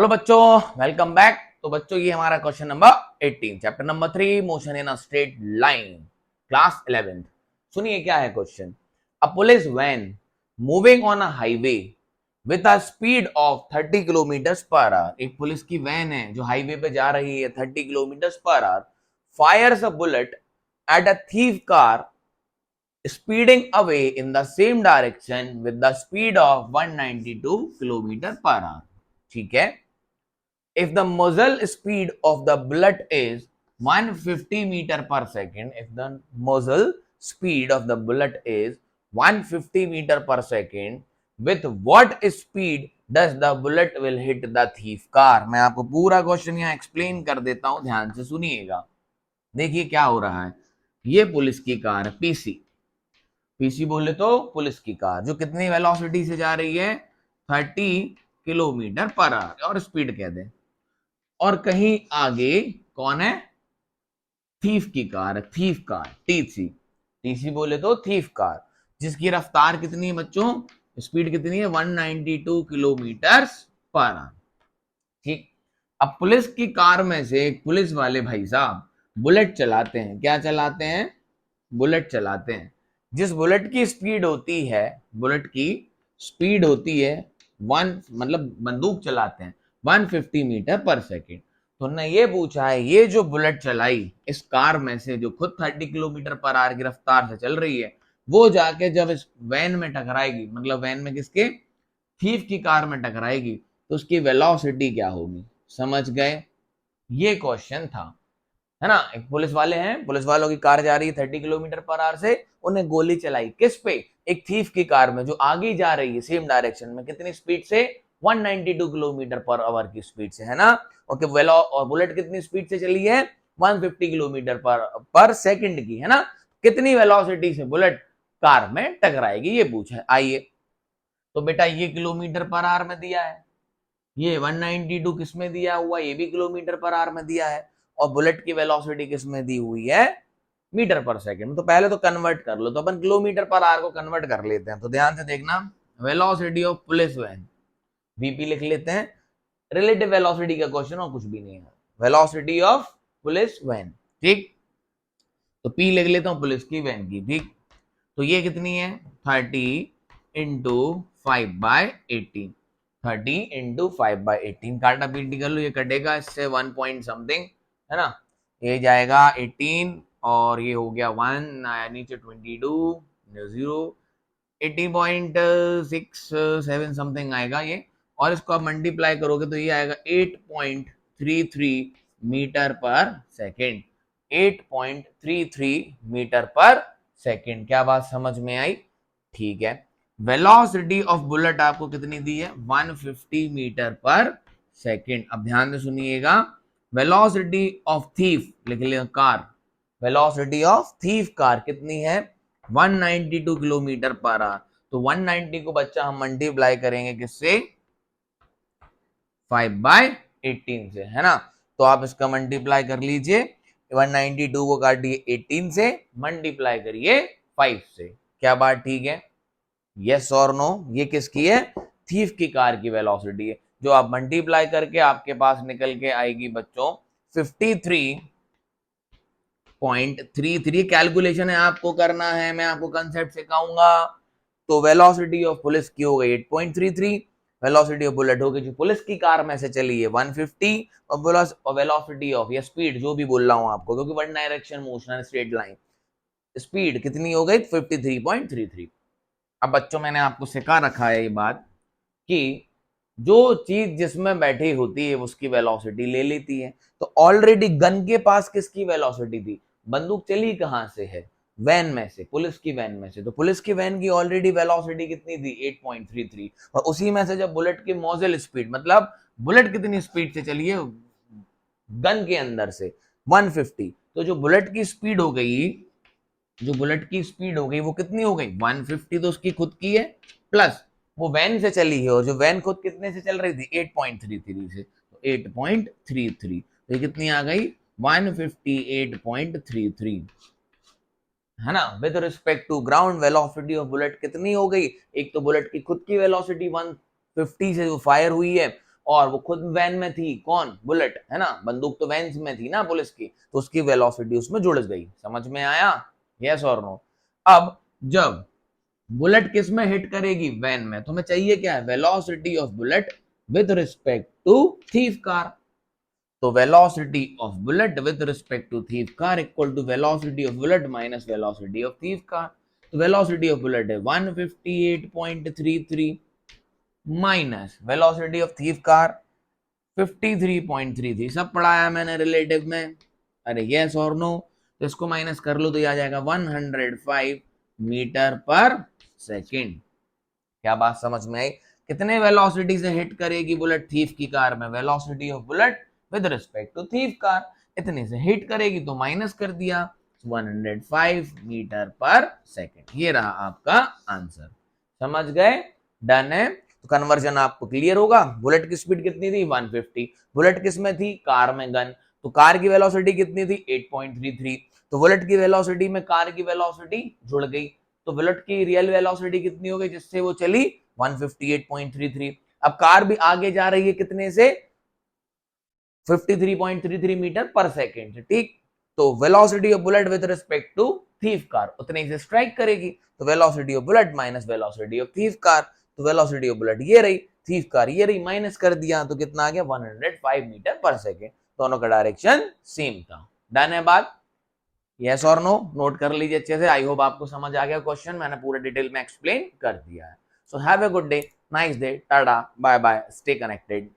Hello बच्चों, welcome back. तो बच्चों ये हमारा question number 18 chapter number 3 motion in a straight line class 11th। सुनिए क्या है question. A police van moving on a highway with a speed of 30 kilometre per hour. एक police की वैन है जो हाईवे पे जा रही है 30 kilometre per our, Fyers a bullet at a thief car speeding away in the same direction with the speed of 192 kilometre per our. ठीक है। If the muzzle speed of the bullet is 150 meter per second, if the muzzle speed of the bullet is 150 meter per second, with what speed does the bullet will hit the thief car? मैं आपको पूरा question यहाँ explain कर देता हूं, ध्यान से सुनिएगा। देखिए क्या हो रहा है। ये पुलिस की कार है, पीसी। पीसी बोले तो पुलिस की कार जो कितनी वेलोसिटी से जा रही है 30 किलोमीटर पर आवर, और स्पीड कह दें। और कहीं आगे कौन है? थीफ की car, thief car, TC. TC बोले तो थीफ कार जिसकी रफ्तार कितनी है बच्चों? स्पीड कितनी है? 192 किलोमीटर पर आवर। ठीक। अब पुलिस की कार में से एक पुलिस वाले भाई साहब बुलेट चलाते हैं। क्या चलाते हैं? बुलेट चलाते हैं। जिस बुलेट की स्पीड होती है, बुलेट की स्पीड होती है मतलब बंदूक चलाते हैं 150 मीटर पर सेकेंड। तो ने ये पूछा है, ये जो बुलेट चलाई इस कार में से जो खुद 30 किलोमीटर पर आवर की रफ्तार से चल रही है, वो जाके जब इस वैन में टकराएगी, मतलब वैन में किसके? थीफ की कार में टकराएगी, तो उसकी वेलोसिटी क्या होगी? समझ गए? ये क्वेश्चन था, है ना। एक पुलिस वाले हैं, पुलिस वालों की कार जा रही है 30 किलोमीटर पर आवर से, उन्हें गोली चलाई किस पे? एक थीफ की कार में जो आगे जा रही है सेम डायरेक्शन में। कितनी स्पीड से? 192 किलोमीटर पर आवर की स्पीड से, है ना। ओके, वेलो और बुलेट कितनी स्पीड से चली है? 150 किलोमीटर पर सेकंड की, है ना। कितनी वेलोसिटी से बुलेट कार में टकराएगी, ये पूछा है। आइए, तो बेटा ये किलोमीटर पर आवर में दिया है, ये 192 किस में दिया हुआ? ये भी किलोमीटर पर आवर में दिया है। और बुलेट की वेलोसिटी किस में दी हुई है? मीटर पर सेकंड। तो पहले तो कन्वर्ट कर लो, तो अपन किलोमीटर पर आवर को कन्वर्ट कर लेते हैं। तो ध्यान से देखना, velocity of police van, VP लिख लेते हैं। रिलेटिव वेलोसिटी का क्वेश्चन और कुछ भी नहीं है। वेलोसिटी ऑफ पुलिस वैन, ठीक। तो पी लिख लेता हूं पुलिस की वैन की, ठीक। तो ये कितनी है? 30 इंटू 5/18। 30 इंटू 5/18, काटा पीटी कर लो, ये कटेगा इससे 1 पॉइंट समथिंग, है ना। ये जाएगा 18 और ये हो गया 1 आया नीचे 22 0 18.67 समथिंग आएगा ये। और इसको आप मल्टीप्लाई करोगे तो ये आएगा 8.33 मीटर पर सेकेंड। 8.33 मीटर पर सेकेंड। क्या बात समझ में आई? ठीक है। वेलोसिटी ऑफ बुलेट आपको कितनी दी है? 150 मीटर पर सेकेंड। अब ध्यान से सुनिएगा, वेलोसिटी ऑफ थीफ लिख लिया car, velocity of thief car कितनी है? 192 किलोमीटर पर आवर। तो 190 को बच्चा हम मल्टीप्लाई करेंगे किससे? 5/18 से, है ना। तो आप इसका मल्टीप्लाई कर लीजिए, 192 को काटिए 18 से, मल्टीप्लाई करिए 5 से। क्या बात ठीक है? यस और नो? ये किसकी है? थीफ की कार की वेलोसिटी है, जो आप मल्टीप्लाई करके आपके पास निकल के आएगी बच्चों 53.33। कैलकुलेशन है, आपको करना है, मैं आपको कंसेप्ट सिखाऊंगा। तो वेलोसिटी ऑफ पुलिस की हो गई 8.33, वेलोसिटी ऑफ बुलेट हो गई जो पुलिस की कार में से चली है 150, और वेलोसिटी ऑफ या स्पीड जो भी बोल रहा हूं आपको, क्योंकि one direction motion straight line, speed कितनी हो गई? 53.33। अब बच्चों मैंने आपको सिखा रखा है ये बात कि जो चीज जिसमें बैठी होती है उसकी वेलोसिटी ले लेती है। तो ऑलरेडी गन के पास किसकी वेलोसिटी थी? बंदूक चली कहां से है? वैन में से, पुलिस की वैन में से। तो पुलिस की वैन की ऑलरेडी वेलोसिटी कितनी थी? 8.33। और उसी में से जब बुलेट की मॉजल स्पीड, मतलब बुलेट कितनी स्पीड से चली है गन के अंदर से? 150। तो जो बुलेट की स्पीड हो गई, जो बुलेट की स्पीड हो गई वो कितनी हो गई? 150 तो उसकी खुद की है, प्लस वो वैन से चली है, और जो वैन खुद कितने से चल रही थी? 8.33 से। तो 8.33, तो ये कितनी आ गई? 158.33, है ना। With respect to ground velocity of bullet कितनी हो गई? एक तो बुलेट की खुद की वेलोसिटी 150 से जो फायर हुई है, और वो खुद वैन में थी, कौन, बुलेट, है ना, बंदूक तो वैन में थी ना पुलिस की, तो उसकी वेलोसिटी उसमें जुड़ गई। समझ में आया, यस और नो। अब जब बुलेट किस में हिट करेगी, वैन में, तो हमें चाहिए क्या है, velocity of bullet with respect to thief car. तो velocity of bullet with respect to thief car equal to velocity of bullet minus velocity of thief car. तो वेलोसिटी ऑफ बुलेट है 158.33 minus velocity of thief car 53.33। सब पढ़ाया मैंने relative में, अरे yes और no. तो इसको माइनस कर लो तो ये आ जाएगा 105 मीटर पर सेकेंड। क्या बात समझ में आई? कितने वेलोसिटी से हिट करेगी बुलेट थीफ की कार में, velocity of bullet with respect to thief car, इतने से हिट करेगी तो माइनस कर दिया 105 मीटर पर सेकेंड। ये रहा आपका आंसर, समझ गए, डन है। तो कन्वर्जन आपको क्लियर होगा। बुलेट की स्पीड कितनी थी 150, बुलेट किस में थी, कार में, गन, तो कार की वेलोसिटी कितनी थी 8.33, तो बुलेट की वेलोसिटी में कार की वेलोसिटी जुड़ गई, तो बुलेट की रियल वेलोसिटी कितनी हो गई जिससे वो चली 158.33। अब कार भी आगे जा रही है कितने से 53.33 मीटर पर सेकेंड, ठीक। तो velocity of bullet with respect to thief car उतने से स्ट्राइक करेगी, तो velocity of bullet minus velocity of thief car, तो वेलोसिटी ऑफ बुलेट ये रही, थीफ कार ये रही, माइनस कर दिया तो कितना आ गया 105 मीटर पर सेकेंड। दोनों का डायरेक्शन सेम था। डन है बात, यस और नो, नोट कर लीजिए अच्छे से। आई होप आपको समझ आ गया क्वेश्चन, मैंने पूरे डिटेल में एक्सप्लेन कर दिया है। So have a good day, nice day, tata, bye bye, stay connected.